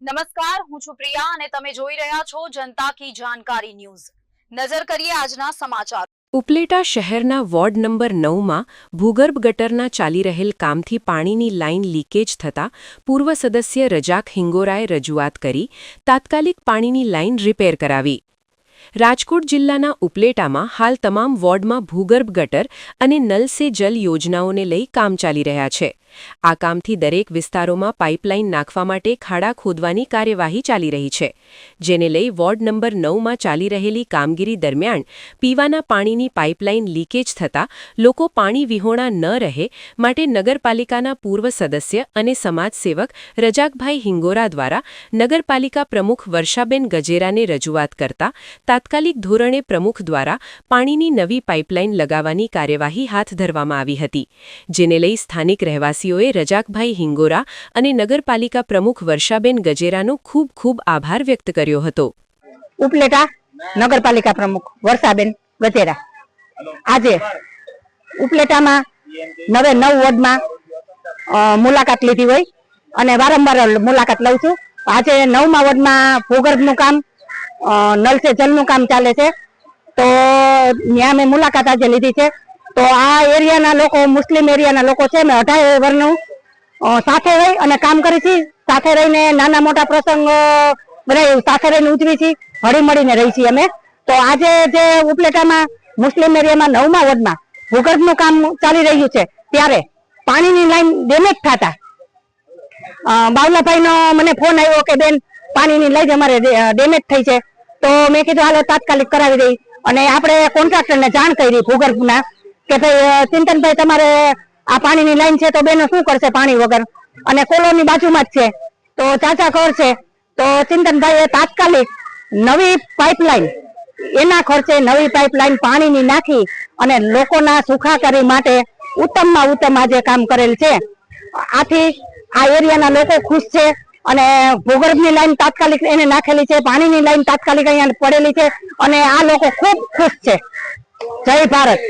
નમસ્કાર, હું છું પ્રિયા અને તમે જોઈ રહ્યા છો જનતા કી જાણકારી ન્યૂઝ। નજર કરીએ આજના સમાચાર। ઉપલેટા શહેરના વોર્ડ નંબર 9માં ભૂગર્ભ ગટરના ચાલી રહેલ કામથી પાણીની લાઇન લીકેજ થતાં પૂર્વ સદસ્ય રજાક હિંગોરાએ રજૂઆત કરી તાત્કાલિક પાણીની લાઇન રિપેર કરાવી। રાજકોટ જિલ્લાના ઉપલેટામાં હાલ તમામ વોર્ડમાં ભૂગર્ભ ગટર અને નલ સે જલ યોજનાઓને લઈ કામ ચાલી રહ્યા છે। આ કામથી દરેક વિસ્તારોમાં પાઇપલાઇન નાખવા માટે ખાડા ખોદવાની કાર્યવાહી ચાલી રહી છે, જેને લઈ વોર્ડ નંબર 9માં ચાલી રહેલી કામગીરી દરમિયાન પીવાના પાણીની પાઇપલાઇન લીકેજ થતાં લોકો પાણી વિહોણા ન રહે માટે નગરપાલિકાના પૂર્વ સદસ્ય અને સમાજસેવક રજાકભાઈ હિંગોરા દ્વારા નગરપાલિકા પ્રમુખ વર્ષાબેન ગજેરાને રજૂઆત કરતા તાત્કાલિક ધોરણે પ્રમુખ દ્વારા પાણીની નવી પાઇપલાઇન લગાવવાની કાર્યવાહી હાથ ધરવામાં આવી હતી, જેને લઈ સ્થાનિક રહેવાસીઓએ રજાકભાઈ હિંગોરા અને નગરપાલિકા પ્રમુખ વર્ષાબેન ગજેરાનો ખૂબ ખૂબ આભાર વ્યક્ત કર્યો હતો। ઉપલેટા નગરપાલિકા પ્રમુખ વર્ષાબેન ગજેરા આજે ઉપલેટામાં 9 વોર્ડમાં મુલાકાત લીધી હોય અને વારંવાર મુલાકાત લઉં છું। આજે 9મા વોર્ડમાં ભૂગર્ભનું કામ નલ સે જલનું કામ ચાલે છે, તો ત્યાં મેં મુલાકાત આજે લીધી છે। તો આ એરિયાના લોકો, મુસ્લિમ એરિયાના લોકો છે, મેં 18 વર્ષનું સાથે રહી અને કામ કરી છે। સાથે રહીને નાના મોટા પ્રસંગ બધા સાથે રહીને ઉજવી છે, હળી મળીને રહી છીએ અમે। તો આજે જે ઉપલેટામાં મુસ્લિમ એરિયામાં 9મા વોર્ડમાં ભૂગર્ભનું કામ ચાલી રહ્યું છે, ત્યારે પાણીની લાઈન ડેમેજ થતા બાવલાભાઈનો મને ફોન આવ્યો કે બેન પાણીની લાઈન અમારે ડેમેજ થઈ છે, તો મેં કીધું હાલો તાત્કાલિક કરાવી દઈ અને આપણે કોન્ટ્રાક્ટરને જાણ કરી ભૂગર્ભના કે ભાઈ ચિંતનભાઈ તમારે આ પાણીની લાઈન છે તો બેનો શું કરશે પાણી વગર, અને કોલોની બાજુમાં જ છે તો ચાચા ઘર છે, તો ચિંતનભાઈએ તાત્કાલિક નવી પાઇપલાઇન એના ખર્ચે નવી પાઇપલાઇન પાણીની નાખી અને લોકોના સુખાકારી માટે ઉત્તમમાં ઉત્તમ આજે કામ કરેલ છે। આથી આ એરિયાના લોકો ખુશ છે અને ભૂગર્ભની લાઈન તાત્કાલિક એને નાખેલી છે, પાણીની લાઈન તાત્કાલિક અહીંયા પડેલી છે અને આ લોકો ખૂબ ખુશ છે। જય ભારત।